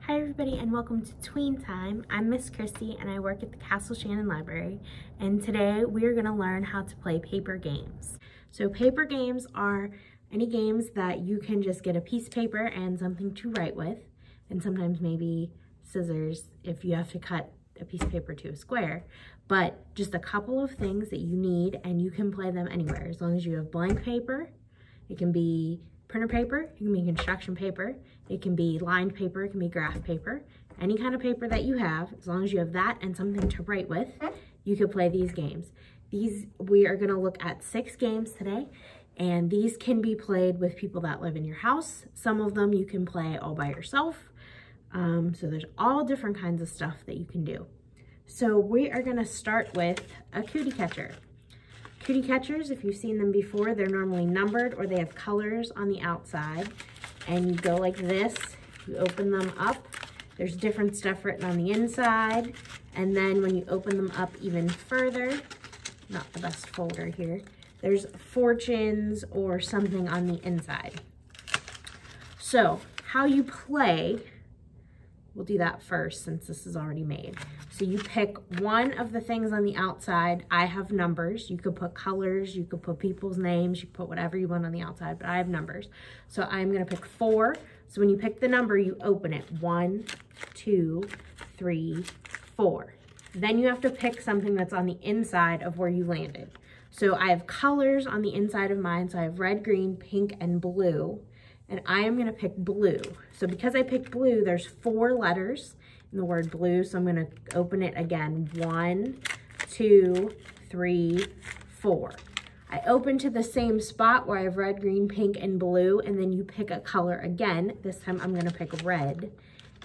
Hi everybody and welcome to Tween Time. I'm Miss Christy and I work at the Castle Shannon Library, and today we are going to learn how to play paper games. So paper games are any games that you can just get a piece of paper and something to write with, and sometimes maybe scissors if you have to cut a piece of paper to a square, but just a couple of things that you need, and you can play them anywhere as long as you have blank paper. It can be printer paper, it can be construction paper, it can be lined paper, it can be graph paper. Any kind of paper that you have, as long as you have that and something to write with, you can play these games. We are going to look at 6 games today, and these can be played with people that live in your house. Some of them you can play all by yourself. So there's all different kinds of stuff that you can do. So we are going to start with a Cutie Catcher. Cutie Catchers, if you've seen them before, they're normally numbered or they have colors on the outside. And you go like this, you open them up. There's different stuff written on the inside. And then when you open them up even further, not the best folder here, there's fortunes or something on the inside. So how you play, we'll do that first since this is already made. So you pick one of the things on the outside. I have numbers. You could put colors, you could put people's names, you could put whatever you want on the outside, but I have numbers. So I'm gonna pick 4. So when you pick the number, you open it. 1, 2, 3, 4. Then you have to pick something that's on the inside of where you landed. So I have colors on the inside of mine. So I have red, green, pink, and blue. And I am gonna pick blue. So because I picked blue, there's 4 letters in the word blue. So I'm gonna open it again. 1, 2, 3, 4. I open to the same spot where I have red, green, pink, and blue, and then you pick a color again. This time I'm gonna pick red,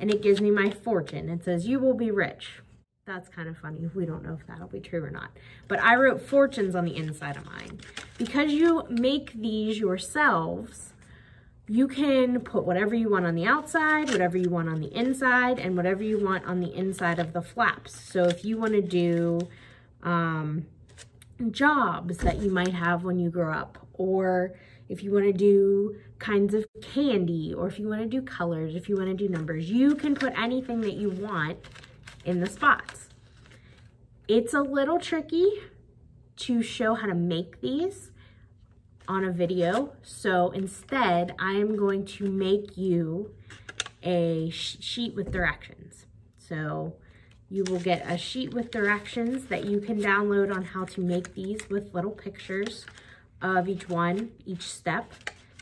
and it gives me my fortune. It says, you will be rich. That's kind of funny. We don't know if that'll be true or not. But I wrote fortunes on the inside of mine. Because you make these yourselves, you can put whatever you want on the outside, whatever you want on the inside, and whatever you want on the inside of the flaps. So if you want to do jobs that you might have when you grow up, or if you want to do kinds of candy, or if you want to do colors, if you want to do numbers, you can put anything that you want in the spots. It's a little tricky to show how to make these on a video, so instead I am going to make you a sheet with directions. So you will get a sheet with directions that you can download on how to make these with little pictures of each one, each step.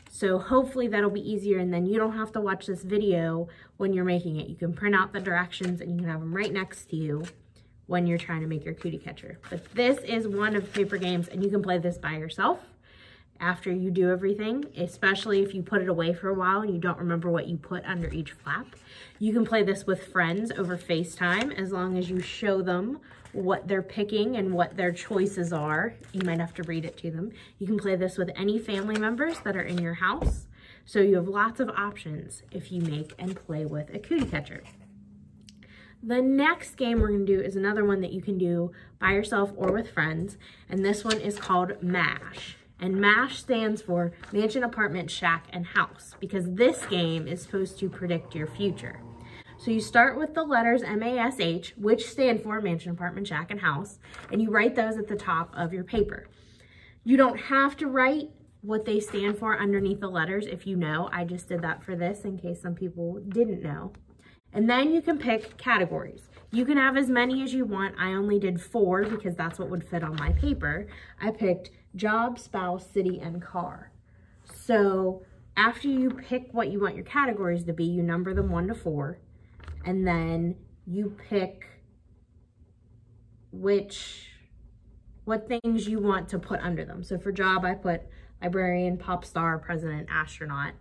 So hopefully that'll be easier, and then you don't have to watch this video when you're making it. You can print out the directions and you can have them right next to you when you're trying to make your Cutie Catcher. But this is one of the paper games, and you can play this by yourself after you do everything, especially if you put it away for a while and you don't remember what you put under each flap. You can play this with friends over FaceTime as long as you show them what they're picking and what their choices are. You might have to read it to them. You can play this with any family members that are in your house. So you have lots of options if you make and play with a Cutie Catcher. The next game we're gonna do is another one that you can do by yourself or with friends, and this one is called MASH. And MASH stands for Mansion, Apartment, Shack, and House, because this game is supposed to predict your future. So you start with the letters M-A-S-H, which stand for Mansion, Apartment, Shack, and House, and you write those at the top of your paper. You don't have to write what they stand for underneath the letters if you know. I just did that for this in case some people didn't know. And then you can pick categories. You can have as many as you want. I only did 4 because that's what would fit on my paper. I picked job, spouse, city, and car. So after you pick what you want your categories to be, you number them 1 to 4, and then you pick what things you want to put under them. So for job, I put librarian, pop star, president, astronaut.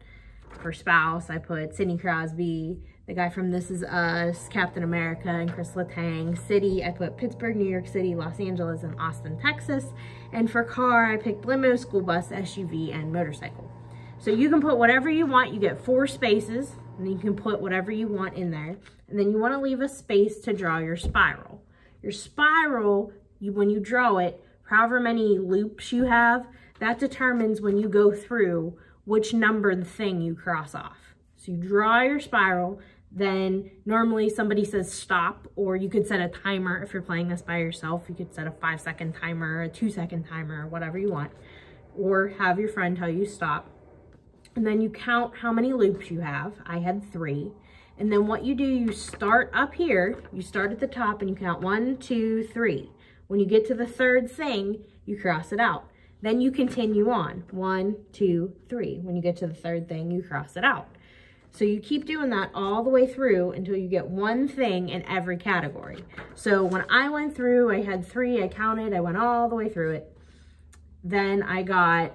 For spouse, I put Sidney Crosby, the guy from This Is Us, Captain America, and Chris Letang. City, I put Pittsburgh, New York City, Los Angeles, and Austin, Texas. And for car, I picked limo, school bus, SUV, and motorcycle. So you can put whatever you want. You get 4 spaces, and then you can put whatever you want in there. And then you want to leave a space to draw your spiral. Your spiral, when you draw it, however many loops you have, that determines when you go through which numbered thing you cross off. So you draw your spiral, then normally somebody says stop, or you could set a timer if you're playing this by yourself. You could set a 5-second timer, a 2-second timer, whatever you want, or have your friend tell you stop. And then you count how many loops you have. I had 3. And then what you do, you start up here, you start at the top and you count 1, 2, 3. When you get to the 3rd thing, you cross it out. Then you continue on, 1, 2, 3. When you get to the 3rd thing, you cross it out. So you keep doing that all the way through until you get one thing in every category. So when I went through, I had 3, I counted, I went all the way through it. Then I got,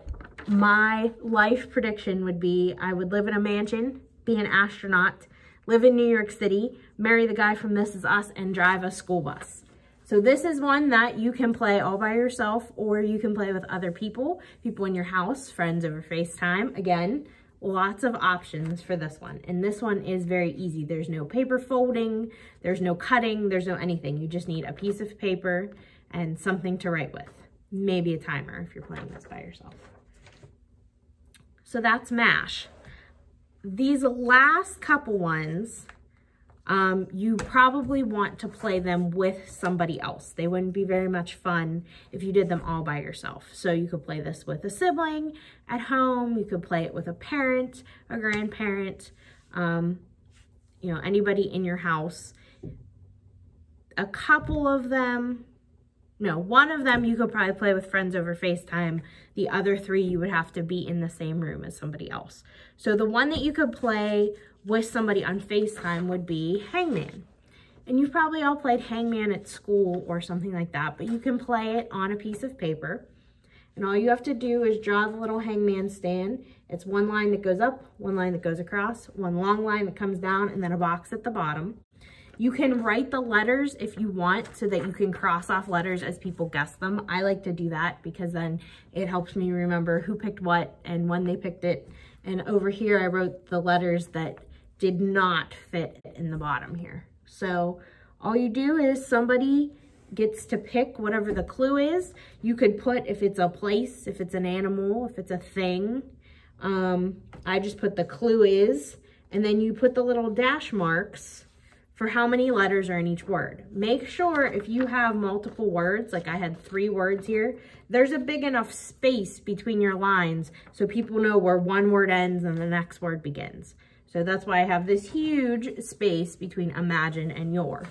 my life prediction would be, I would live in a mansion, be an astronaut, live in New York City, marry the guy from This Is Us, and drive a school bus. So this is one that you can play all by yourself, or you can play with other people in your house, friends over FaceTime. Again, lots of options for this one. And this one is very easy. There's no paper folding, there's no cutting, there's no anything. You just need a piece of paper and something to write with. Maybe a timer if you're playing this by yourself. So that's MASH. These last couple ones, you probably want to play them with somebody else. They wouldn't be very much fun if you did them all by yourself. So you could play this with a sibling at home. You could play it with a parent, a grandparent, you know, anybody in your house. A couple of them, no, one of them you could probably play with friends over FaceTime. The other 3 you would have to be in the same room as somebody else. So the one that you could play with somebody on FaceTime would be Hangman. And you've probably all played Hangman at school or something like that, but you can play it on a piece of paper. And all you have to do is draw the little hangman stand. It's one line that goes up, one line that goes across, one long line that comes down, and then a box at the bottom. You can write the letters if you want so that you can cross off letters as people guess them. I like to do that because then it helps me remember who picked what and when they picked it. And over here, I wrote the letters that did not fit in the bottom here. So all you do is somebody gets to pick whatever the clue is. You could put if it's a place, if it's an animal, if it's a thing. I just put the clue is, and then you put the little dash marks for how many letters are in each word. Make sure if you have multiple words, like I had 3 words here, there's a big enough space between your lines so people know where one word ends and the next word begins. So that's why I have this huge space between imagine and your.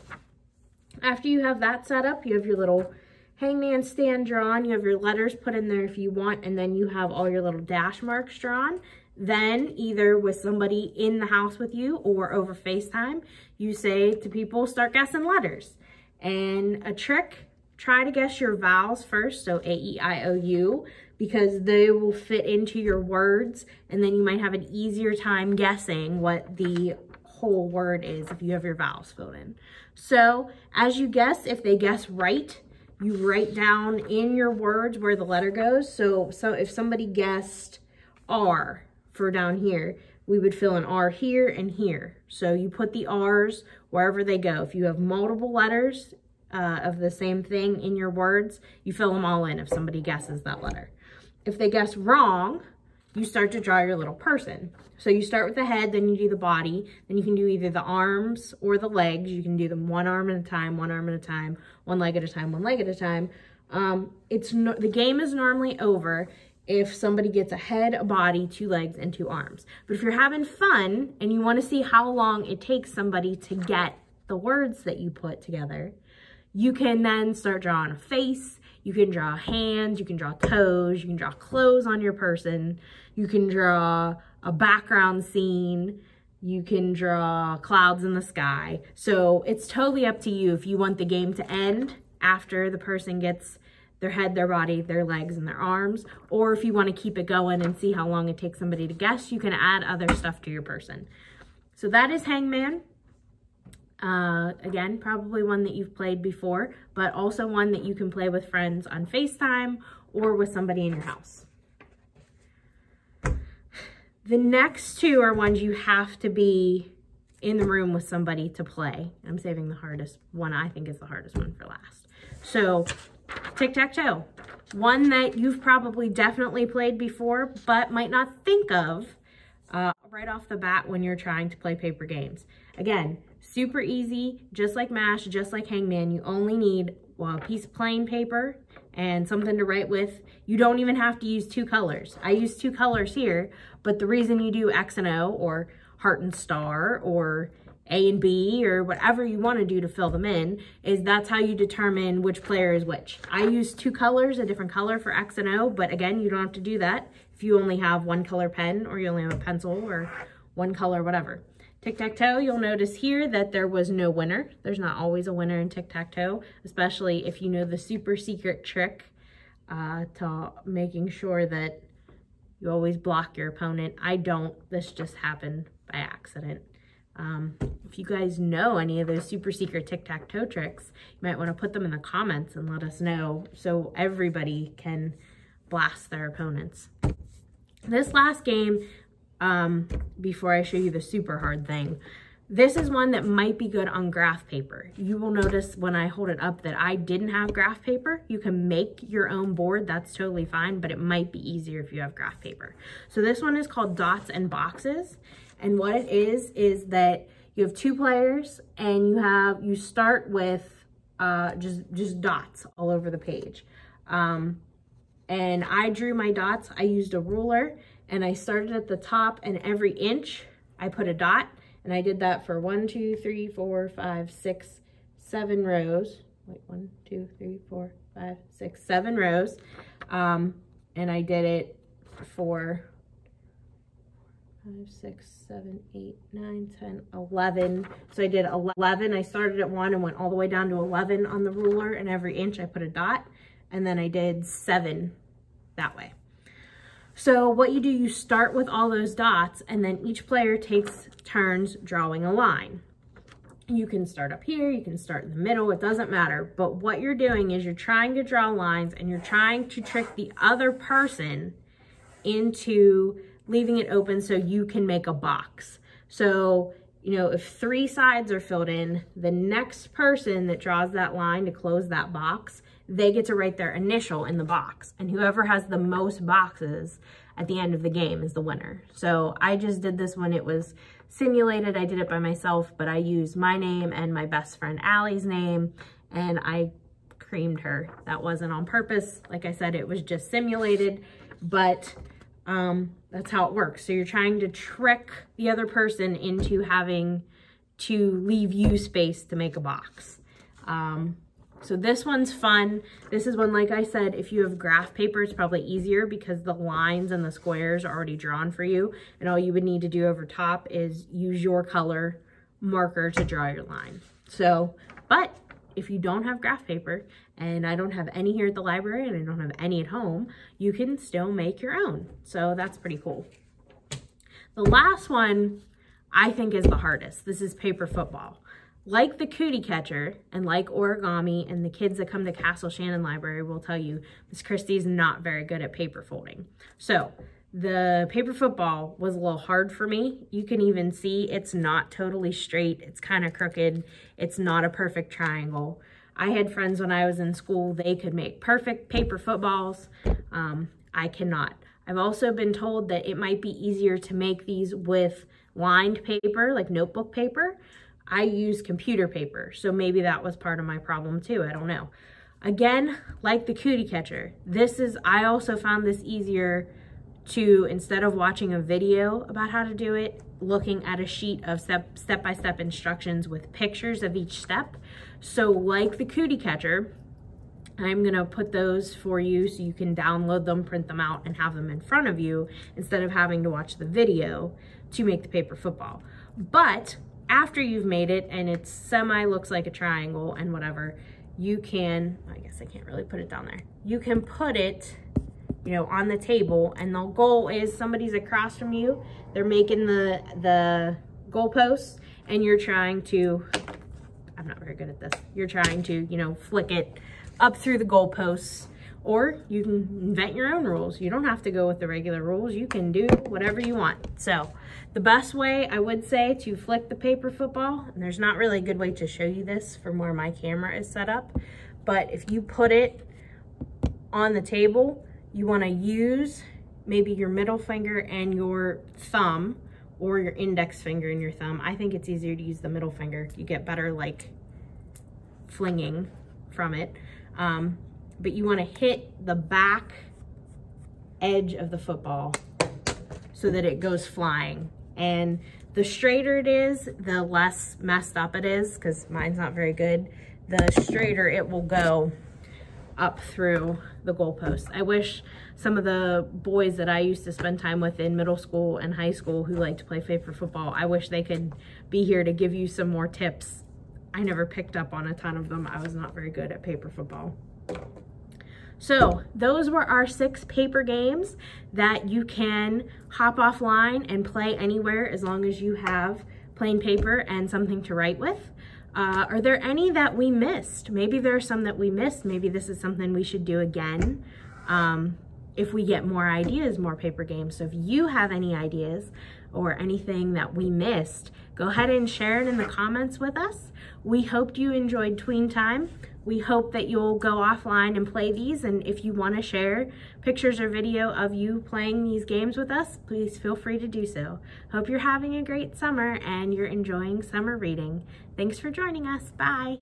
After you have that set up, you have your little hangman stand drawn, you have your letters put in there if you want, and then you have all your little dash marks drawn. Then either with somebody in the house with you or over FaceTime, you say to people, start guessing letters. And a trick, try to guess your vowels first, so A-E-I-O-U, because they will fit into your words, and then you might have an easier time guessing what the whole word is if you have your vowels filled in. So as you guess, if they guess right, you write down in your words where the letter goes. So if somebody guessed R for down here, we would fill an R here and here. So you put the R's wherever they go. If you have multiple letters of the same thing in your words, you fill them all in if somebody guesses that letter. If they guess wrong, you start to draw your little person. So you start with the head, then you do the body, then you can do either the arms or the legs. You can do them one arm at a time, one arm at a time, one leg at a time, one leg at a time. The game is normally over if somebody gets a head, a body, 2 legs, and 2 arms. But if you're having fun and you want to see how long it takes somebody to get the words that you put together, you can then start drawing a face. You can draw hands, you can draw toes, you can draw clothes on your person, you can draw a background scene, you can draw clouds in the sky. So it's totally up to you if you want the game to end after the person gets their head, their body, their legs, and their arms, or if you want to keep it going and see how long it takes somebody to guess, you can add other stuff to your person. So that is Hangman. Again, probably one that you've played before, but also one that you can play with friends on FaceTime or with somebody in your house. The next 2 are ones you have to be in the room with somebody to play. I'm saving the hardest one, I think is the hardest one for last. So, Tic Tac Toe. One that you've probably definitely played before, but might not think of right off the bat when you're trying to play paper games. Again, super easy, just like MASH, just like Hangman. You only need a piece of plain paper and something to write with. You don't even have to use 2 colors. I use 2 colors here, but the reason you do X and O or heart and star or A and B or whatever you want to do to fill them in is that's how you determine which player is which. I use 2 colors, a different color for X and O, but again, you don't have to do that if you only have 1 color pen or you only have a pencil or 1 color, whatever. Tic Tac Toe, you'll notice here that there was no winner. There's not always a winner in Tic Tac Toe, especially if you know the super secret trick to making sure that you always block your opponent. I don't. This just happened by accident. If you guys know any of those super secret Tic Tac Toe tricks, you might want to put them in the comments and let us know so everybody can blast their opponents. This last game, before I show you the super hard thing, this is one that might be good on graph paper. You will notice when I hold it up that I didn't have graph paper. You can make your own board, that's totally fine, but it might be easier if you have graph paper. So this one is called Dots and Boxes. And what it is that you have 2 players and you start with just dots all over the page. And I drew my dots. I used a ruler and I started at the top, and every inch I put a dot, and I did that for 1, 2, 3, 4, 5, 6, 7 rows. Wait, 1, 2, 3, 4, 5, 6, 7 rows. And I did it for 5, 6, 7, 8, 9, 10, 11. So I did 11. I started at 1 and went all the way down to 11 on the ruler, and every inch I put a dot, and then I did 7 that way. So what you do, you start with all those dots, and then each player takes turns drawing a line. You can start up here, you can start in the middle, it doesn't matter. But what you're doing is you're trying to draw lines, and you're trying to trick the other person into leaving it open so you can make a box. So, you know, if 3 sides are filled in, the next person that draws that line to close that box, they get to write their initial in the box. And whoever has the most boxes at the end of the game is the winner. So I just did this when it was simulated. I did it by myself, but I used my name and my best friend Allie's name, and I creamed her. That wasn't on purpose. Like I said, it was just simulated, but that's how it works. So you're trying to trick the other person into having to leave you space to make a box. So this one's fun. This is one, like I said, if you have graph paper, it's probably easier because the lines and the squares are already drawn for you. And all you would need to do over top is use your color marker to draw your line. So, but if you don't have graph paper, and I don't have any here at the library and I don't have any at home, you can still make your own. So that's pretty cool. The last one I think is the hardest. This is paper football. Like the Cutie Catcher and like origami, and the kids that come to Castle Shannon Library will tell you, Miss Christy is not very good at paper folding. So the paper football was a little hard for me. You can even see it's not totally straight. It's kind of crooked. It's not a perfect triangle. I had friends when I was in school, they could make perfect paper footballs. I cannot. I've also been told that it might be easier to make these with lined paper, like notebook paper. I use computer paper, so maybe that was part of my problem too, I don't know. Again, like the Cutie Catcher, I also found this easier to, instead of watching a video about how to do it, looking at a sheet of step-by-step instructions with pictures of each step. So like the Cutie Catcher, I'm gonna put those for you so you can download them, print them out, and have them in front of you instead of having to watch the video to make the paper football. But after you've made it and it looks like a triangle and whatever, you can, I guess I can't really put it down there. You can put it, you know, on the table, and the goal is somebody's across from you. They're making the goalposts, and you're trying to, I'm not very good at this. You're trying to, you know, flick it up through the goalposts, or you can invent your own rules. You don't have to go with the regular rules. You can do whatever you want. So the best way, I would say, to flick the paper football, and there's not really a good way to show you this from where my camera is set up, but if you put it on the table, you want to use maybe your middle finger and your thumb or your index finger and your thumb. I think it's easier to use the middle finger. You get better like flinging from it. But you want to hit the back edge of the football so that it goes flying. And the straighter it is, the less messed up it is, because mine's not very good. The straighter it will go up through the goalpost. I wish some of the boys that I used to spend time with in middle school and high school who like to play paper football, I wish they could be here to give you some more tips. I never picked up on a ton of them. I was not very good at paper football. So those were our 6 paper games that you can hop offline and play anywhere as long as you have plain paper and something to write with. Are there any that we missed? Maybe there are some that we missed. Maybe this is something we should do again if we get more ideas, more paper games. So if you have any ideas or anything that we missed, go ahead and share it in the comments with us. We hope you enjoyed Tween Time. We hope that you'll go offline and play these, and if you want to share pictures or video of you playing these games with us, please feel free to do so. Hope you're having a great summer and you're enjoying summer reading. Thanks for joining us. Bye.